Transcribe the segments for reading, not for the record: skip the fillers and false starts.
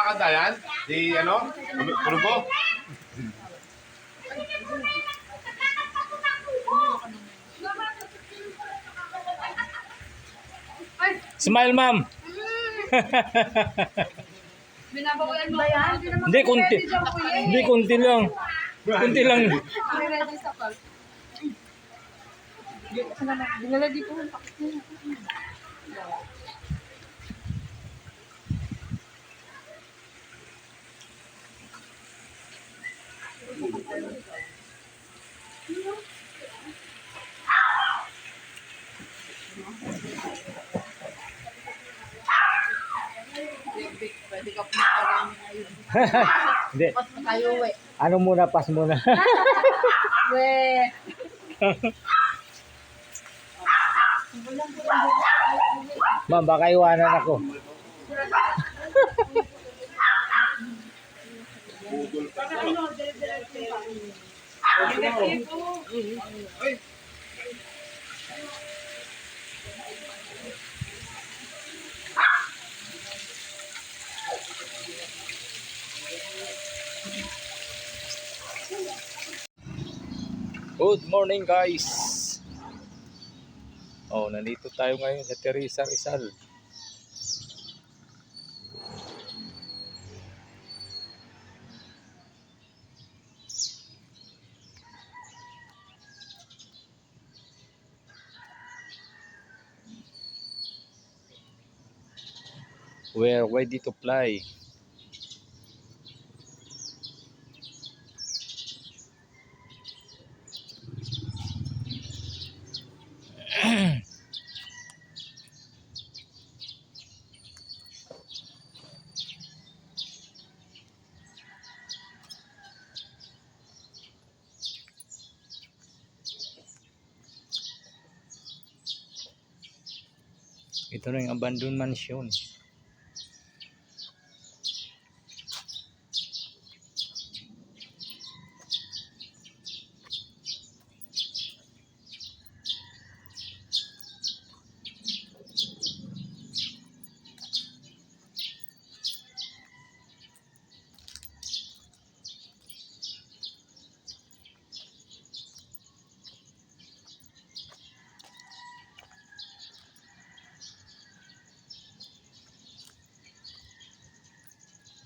kakanta yan? Si ano? Pulubo? Smile, ma'am. Binabawalan mo yan? Hindi, kunti. Hindi, kunti lang. Kunti lang. Ready sa call. Dinala dito. Pwede ka pumaparin ngayon. Hindi. Pas mo tayo, we. Ano muna, pass muna. We. Ma'am, baka iwanan ako. Good morning, guys. Oh, nandito tayo ngayon sa Teresa Rizal. We're ready to fly. Ito na yung abandoned mansion.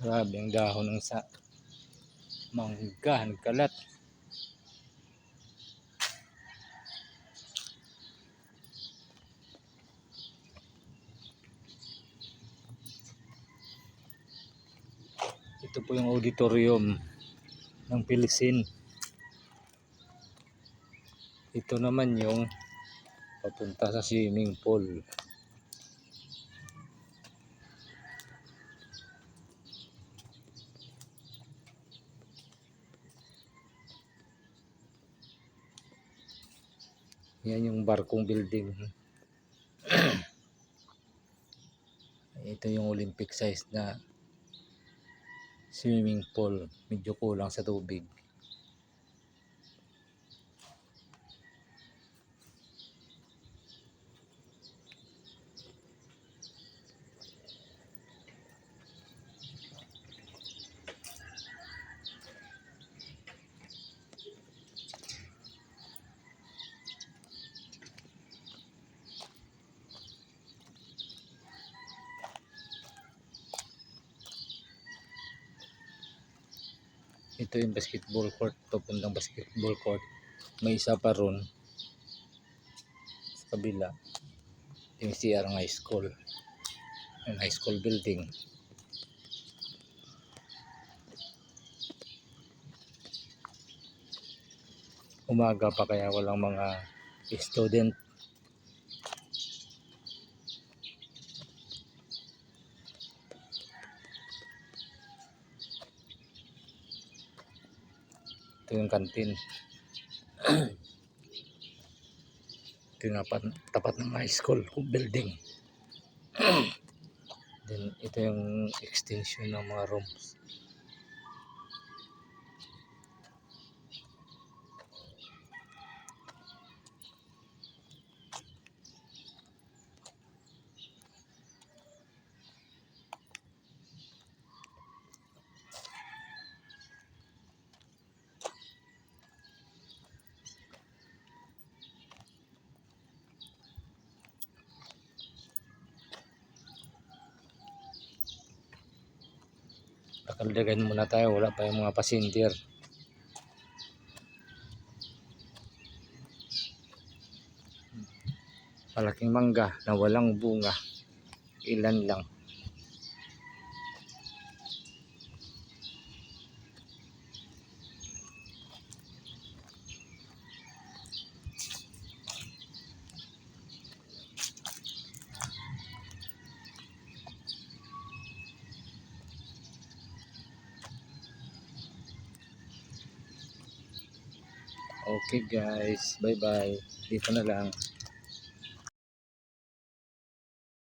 Grabe ang dahon ng sa mangga, nagkalat. Ito po yung auditorium ng Pilsen. Ito naman yung papunta sa swimming pool. Yan yung barkong building. Ito yung Olympic size na swimming pool. Medyo kulang sa tubig. Ito yung basketball court, papuntang basketball court. May isa pa ron sa kabila. Yung CR ng high school. Yung high school building. Umaga pa kaya walang mga student. Ito yung kantin. Ito yung tapat ng high school building. Then ito yung extension ng mga rooms. Nakalagay muna tayo, wala pa yung mga passenger. Malaking mangga na walang bunga. Ilan lang. Okay guys, bye bye. Dito na lang.